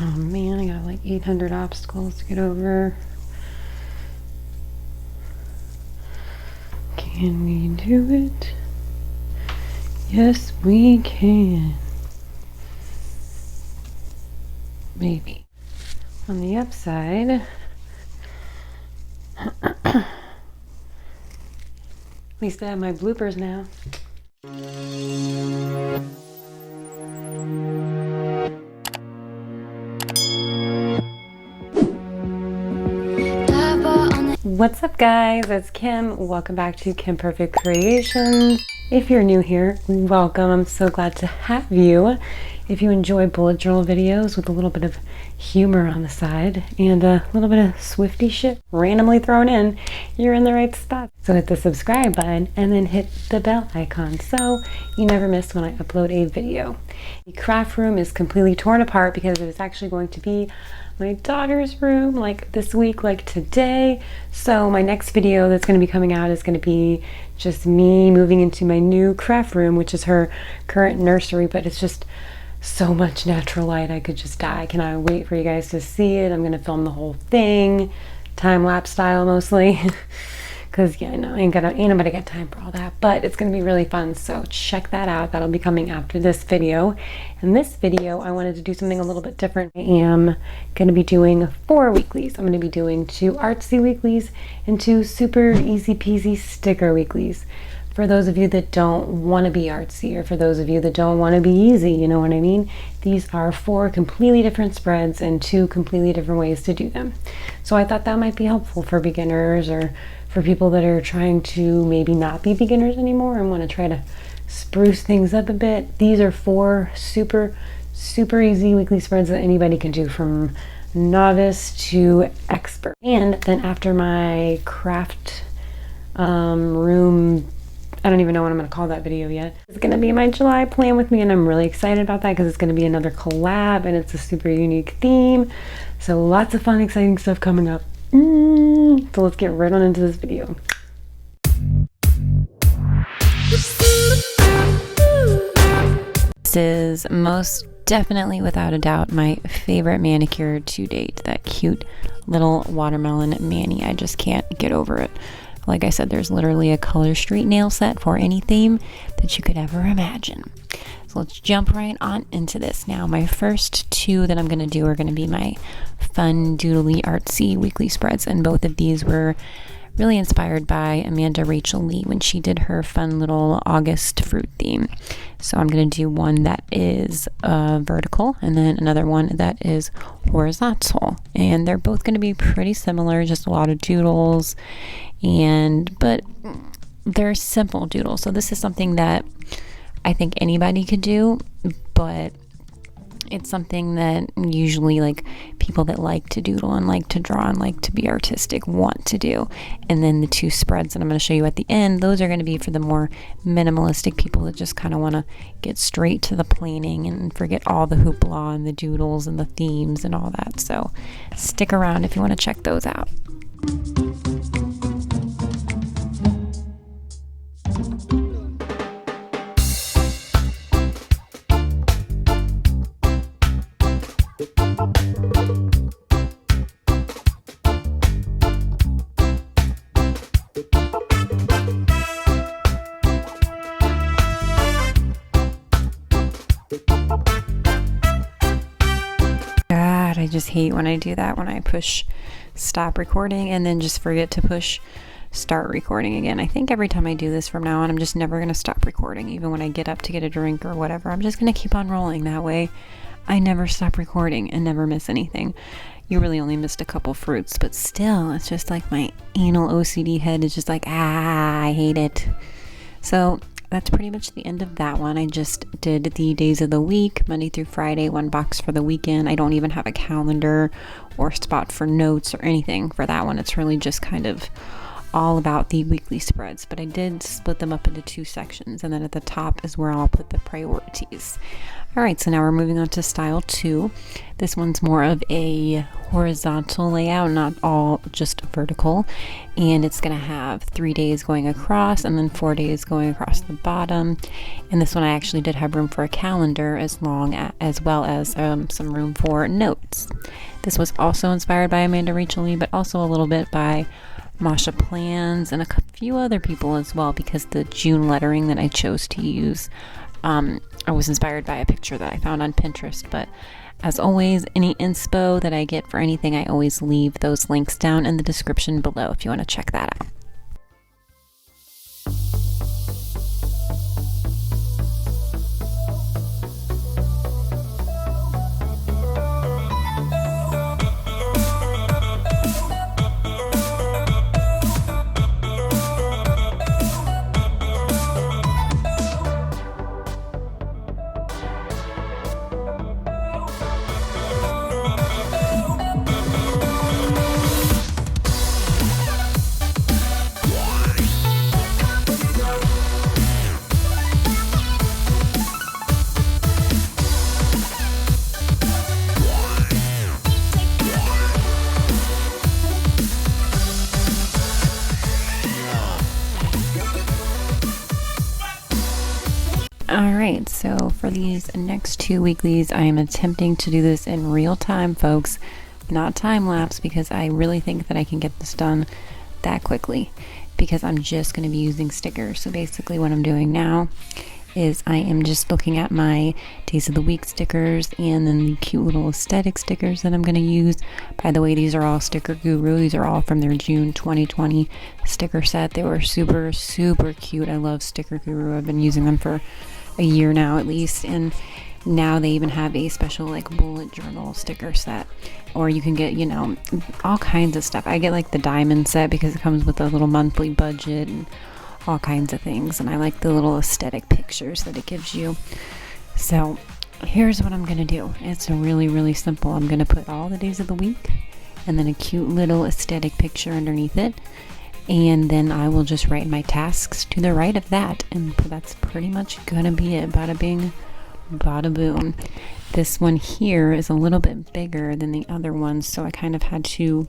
Oh man, I got like 800 obstacles to get over. Can we do it? Yes, we can. Maybe. On the upside, at least I have my bloopers now. What's up guys, it's Kim. Welcome back to Kimperfect Creations. If you're new here, welcome. I'm so glad to have you. If you enjoy bullet journal videos with a little bit of humor on the side and a little bit of Swifty shit randomly thrown in, you're in the right spot. So hit the subscribe button and then hit the bell icon so you never miss when I upload a video. The craft room is completely torn apart because it is actually going to be my daughter's room like this week, like today. So my next video that's going to be coming out is going to be just me moving into my new craft room, which is her current nursery, but it's just so much natural light I could just die. I cannot wait for you guys to see it. I'm going to film the whole thing, time-lapse style mostly. Because yeah, no, ain't nobody got time for all that, but it's going to be really fun, so check that out. That'll be coming after this video. In this video, I wanted to do something a little bit different. I am going to be doing 4 weeklies. I'm going to be doing 2 artsy weeklies and 2 super easy peasy sticker weeklies. For those of you that don't want to be artsy, or for those of you that don't want to be easy, you know what I mean? These are 4 completely different spreads and 2 completely different ways to do them. So I thought that might be helpful for beginners or for people that are trying to maybe not be beginners anymore and want to try to spruce things up a bit. These are 4 super easy weekly spreads that anybody can do, from novice to expert. And then after my craft room, I don't even know what I'm going to call that video yet. It's going to be my July plan with me, and I'm really excited about that because it's going to be another collab and it's a super unique theme. So lots of fun, exciting stuff coming up. So let's get right on into this video. This is most definitely, without a doubt, my favorite manicure to date. That cute little watermelon mani. I just can't get over it. Like I said, there's literally a color street nail set for any theme that you could ever imagine. So let's jump right on into this. Now, my first 2 that I'm going to do are going to be my fun Doodlee artsy weekly spreads, and both of these were really inspired by Amanda Rachel Lee when she did her fun little August fruit theme. So I'm going to do one that is vertical and then another one that is horizontal, and they're both going to be pretty similar, just a lot of doodles, but they're simple doodles. So this is something that I think anybody could do, but it's something that usually like people that like to doodle and like to draw and like to be artistic want to do. And then the 2 spreads that I'm going to show you at the end, those are going to be for the more minimalistic people that just kind of want to get straight to the planning and forget all the hoopla and the doodles and the themes and all that. So stick around if you want to check those out. I just hate when I do that, when I push stop recording and then just forget to push start recording again. I think every time I do this from now on, I'm just never going to stop recording. Even when I get up to get a drink or whatever, I'm just going to keep on rolling. That way I never stop recording and never miss anything. You really only missed a couple fruits, but still, it's just like my anal OCD head is just like, I hate it. So that's pretty much the end of that one. I just did the days of the week, Monday through Friday, 1 box for the weekend. I don't even have a calendar or spot for notes or anything for that one. It's really just kind of all about the weekly spreads, but I did split them up into 2 sections, and then at the top is where I'll put the priorities. All right, so now we're moving on to style 2. This one's more of a horizontal layout, not all just vertical, and it's going to have 3 days going across and then 4 days going across the bottom. And this one I actually did have room for a calendar as well as some room for notes. This was also inspired by Amanda Rachel Lee, but also a little bit by Masha Plans and a few other people as well, because the June lettering that I chose to use, I was inspired by a picture that I found on Pinterest. But as always, any inspo that I get for anything, I always leave those links down in the description below if you want to check that out. Alright, so for these next 2 weeklies, I am attempting to do this in real time, folks, not time lapse, because I really think that I can get this done that quickly, because I'm just going to be using stickers. So basically what I'm doing now is I am just looking at my days of the week stickers and then the cute little aesthetic stickers that I'm going to use. By the way, these are all Sticker Guru. These are all from their June 2020 sticker set. They were super, super cute. I love Sticker Guru. I've been using them for a year now at least, and now they even have a special like bullet journal sticker set, or you can get, you know, all kinds of stuff. I get like the diamond set because it comes with a little monthly budget and all kinds of things, and I like the little aesthetic pictures that it gives you. So here's what I'm gonna do. It's really, really simple. I'm gonna put all the days of the week and then a cute little aesthetic picture underneath it, and then I will just write my tasks to the right of that, and that's pretty much gonna be it. Bada bing, bada boom. This one here is a little bit bigger than the other ones, so I kind of had to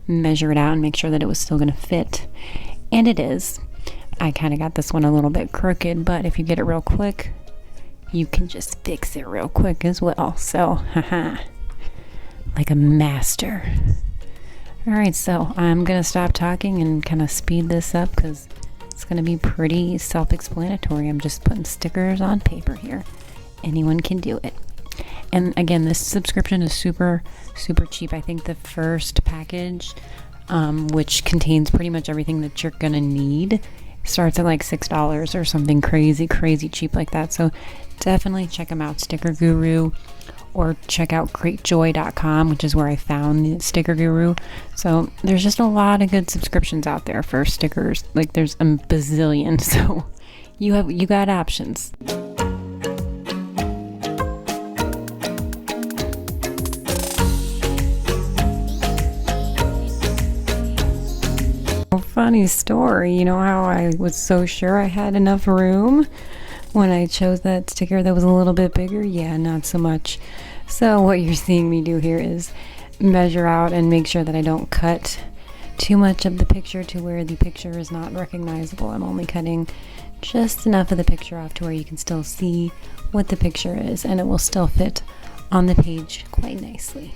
measure it out and make sure that it was still gonna fit, and it is. I kind of got this one a little bit crooked, but if you get it real quick, you can just fix it real quick as well. So, haha, like a master. Alright, so I'm going to stop talking and kind of speed this up because it's going to be pretty self-explanatory. I'm just putting stickers on paper here. Anyone can do it. And again, this subscription is super, super cheap. I think the first package, which contains pretty much everything that you're going to need, starts at like $6 or something crazy, crazy cheap like that. So definitely check them out, Sticker Guru, or check out greatjoy.com, which is where I found the Sticker Guru. So there's just a lot of good subscriptions out there for stickers. Like there's a bazillion, so you got options. Funny story, you know how I was so sure I had enough room when I chose that sticker that was a little bit bigger? Yeah, not so much. So what you're seeing me do here is measure out and make sure that I don't cut too much of the picture to where the picture is not recognizable. I'm only cutting just enough of the picture off to where you can still see what the picture is, and it will still fit on the page quite nicely.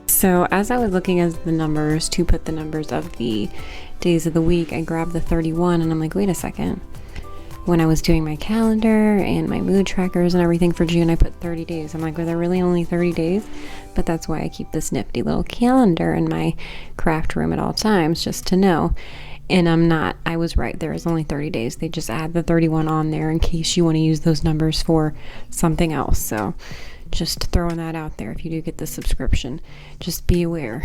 So as I was looking at the numbers to put the numbers of the days of the week, I grabbed the 31 and I'm like, wait a second, when I was doing my calendar and my mood trackers and everything for June, I put 30 days. I'm like, were there really only 30 days? But that's why I keep this nifty little calendar in my craft room at all times, just to know. And I was right, there is only 30 days. They just add the 31 on there in case you want to use those numbers for something else. So just throwing that out there. If you do get the subscription, just be aware.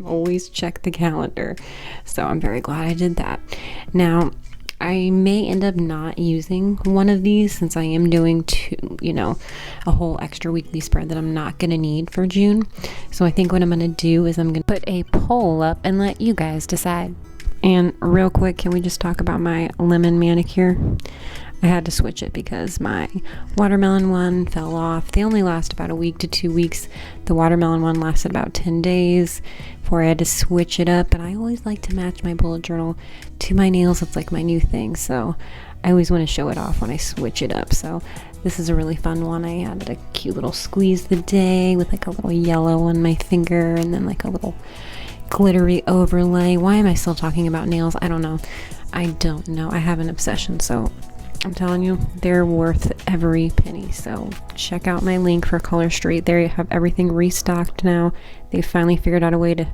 Always check the calendar. So I'm very glad I did that. Now, I may end up not using one of these since I am doing a whole extra weekly spread that I'm not going to need for June. So I think what I'm going to do is I'm going to put a poll up and let you guys decide. And real quick, can we just talk about my lemon manicure? I had to switch it because my watermelon one fell off. They only last about a week to 2 weeks. The watermelon one lasted about 10 days before I had to switch it up. And I always like to match my bullet journal to my nails. It's like my new thing. So I always want to show it off when I switch it up. So this is a really fun one. I added a cute little squeeze the day with like a little yellow on my finger and then like a little glittery overlay. Why am I still talking about nails? I don't know. I have an obsession, so I'm telling you, they're worth every penny. So check out my link for Color Street. There you have everything restocked now. They finally figured out a way to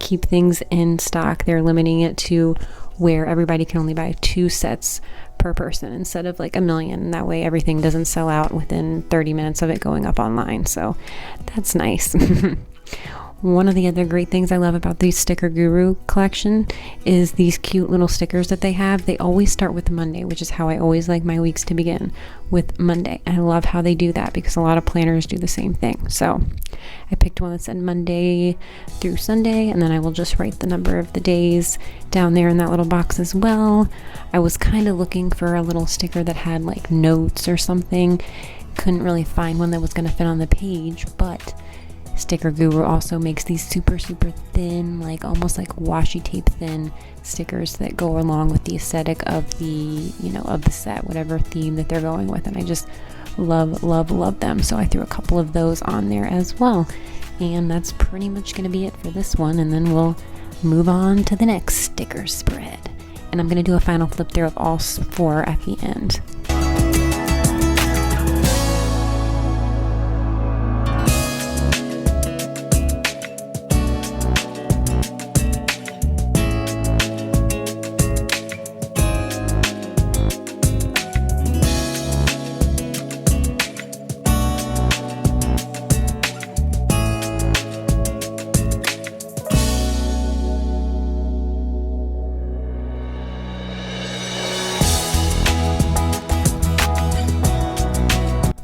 keep things in stock. They're limiting it to where everybody can only buy 2 sets per person instead of like 1 million. And that way everything doesn't sell out within 30 minutes of it going up online. So that's nice. One of the other great things I love about the Sticker Guru collection is these cute little stickers that they have. They always start with Monday, which is how I always like my weeks to begin, with Monday. And I love how they do that because a lot of planners do the same thing. So I picked one that said Monday through Sunday, and then I will just write the number of the days down there in that little box as well. I was kind of looking for a little sticker that had like notes or something. Couldn't really find one that was going to fit on the page, but Sticker Guru also makes these super thin, like almost like washi tape thin stickers that go along with the aesthetic of the of the set, whatever theme that they're going with. And I just love them. So I threw a couple of those on there as well. And that's pretty much going to be it for this one. And then we'll move on to the next sticker spread. And I'm going to do a final flip through of all 4 at the end.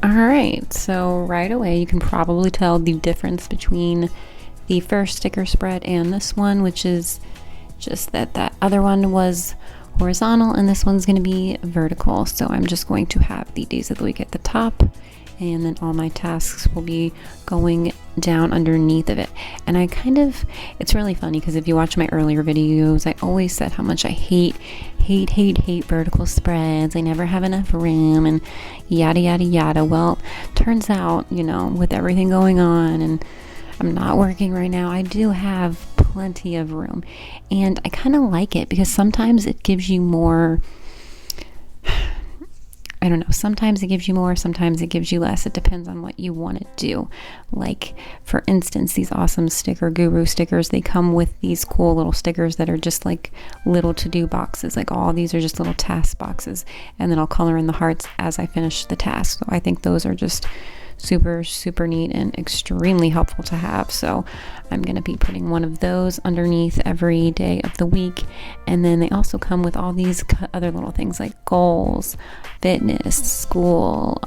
Alright, so right away you can probably tell the difference between the first sticker spread and this one, which is just that other one was horizontal and this one's going to be vertical. So I'm just going to have the days of the week at the top, and then all my tasks will be going down underneath of it. And it's really funny because if you watch my earlier videos, I always said how much I hate vertical spreads. I never have enough room and yada yada. Well, turns out, with everything going on and I'm not working right now, I do have plenty of room, and I kind of like it because sometimes it gives you more. I don't know, sometimes it gives you more, sometimes it gives you less. It depends on what you want to do. Like, for instance, these awesome Sticker Guru stickers, they come with these cool little stickers that are just like little to-do boxes. Like, all these are just little task boxes, and then I'll color in the hearts as I finish the task. So I think those are just super neat and extremely helpful to have. So I'm going to be putting one of those underneath every day of the week. And then they also come with all these other little things like goals, fitness, school,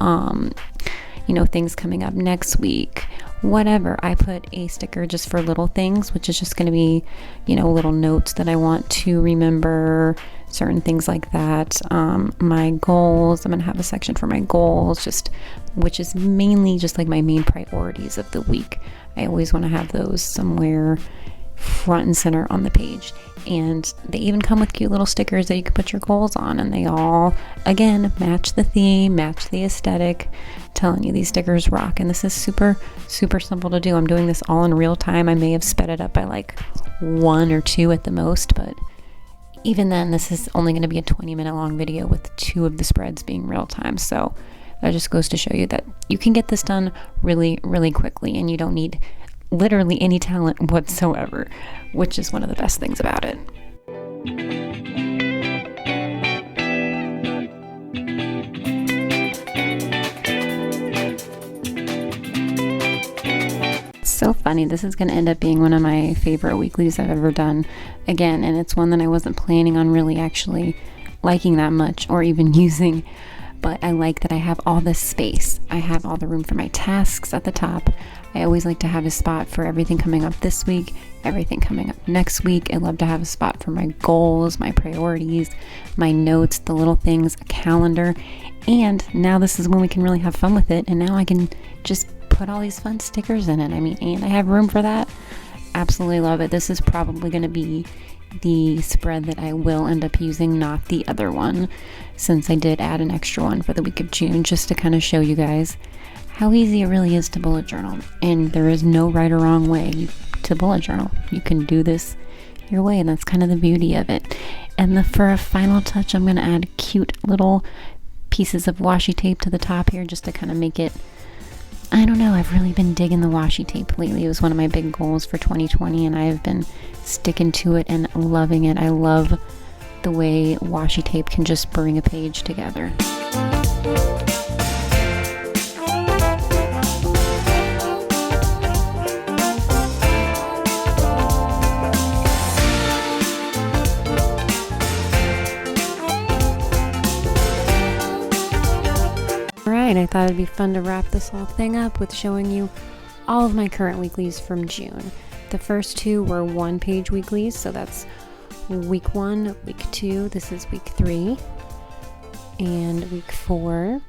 things coming up next week, whatever. I put a sticker just for little things, which is just going to be, little notes that I want to remember, certain things like that. My goals, I'm going to have a section for my goals, which is mainly just like my main priorities of the week. I always want to have those somewhere front and center on the page. And they even come with cute little stickers that you can put your goals on, and they all, again, match the theme, match the aesthetic. I'm telling you, these stickers rock, and this is super simple to do. I'm doing this all in real time. I may have sped it up by like 1 or 2 at the most, but Even then, this is only going to be a 20-minute long video with 2 of the spreads being real time. So that just goes to show you that you can get this done really, really quickly, and you don't need literally any talent whatsoever, which is one of the best things about it. So funny, this is going to end up being one of my favorite weeklies I've ever done again, and it's one that I wasn't planning on really actually liking that much or even using, but I like that I have all this space. I have all the room for my tasks at the top. I always like to have a spot for everything coming up this week, everything coming up next week. I love to have a spot for my goals, my priorities, my notes, the little things, a calendar, and now this is when we can really have fun with it, and now I can just put all these fun stickers in it. I mean, and I have room for that. Absolutely love it. This is probably going to be the spread that I will end up using, not the other one, since I did add an extra one for the week of June, just to kind of show you guys how easy it really is to bullet journal. And there is no right or wrong way to bullet journal. You can do this your way, and that's kind of the beauty of it. And for a final touch, I'm going to add cute little pieces of washi tape to the top here, just to kind of make it, I don't know, I've really been digging the washi tape lately. It was one of my big goals for 2020, and I have been sticking to it and loving it. I love the way washi tape can just bring a page together. I thought it'd be fun to wrap this whole thing up with showing you all of my current weeklies from June. The first 2 were 1-page weeklies, so that's week 1, week 2, this is week 3, and week 4.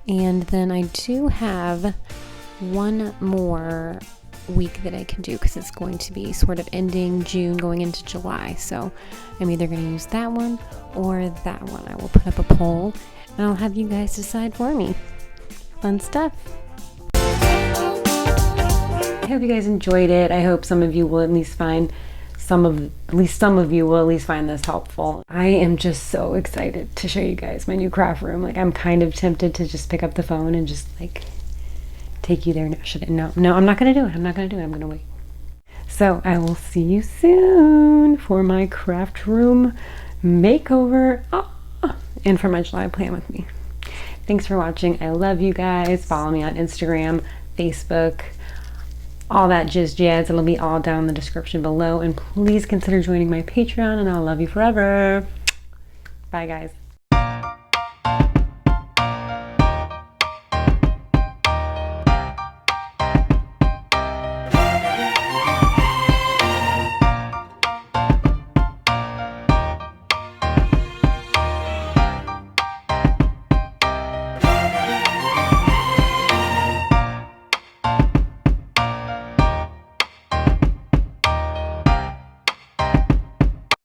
And then I do have one more week that I can do because it's going to be sort of ending June going into July. So I'm either going to use that one or that one. I will put up a poll and I'll have you guys decide for me. Fun stuff. I hope you guys enjoyed it. I hope some of you will at least find some of you will at least find this helpful. I am just so excited to show you guys my new craft room. Like, I'm kind of tempted to just pick up the phone and just like take you there. No, I'm not gonna do it. I'm gonna wait. So I will see you soon for my craft room makeover. And for my July plan with me. Thanks for watching. I love you guys. Follow me on Instagram, Facebook, all that jizz jazz. It'll be all down in the description below. And please consider joining my Patreon, and I'll love you forever. Bye, guys.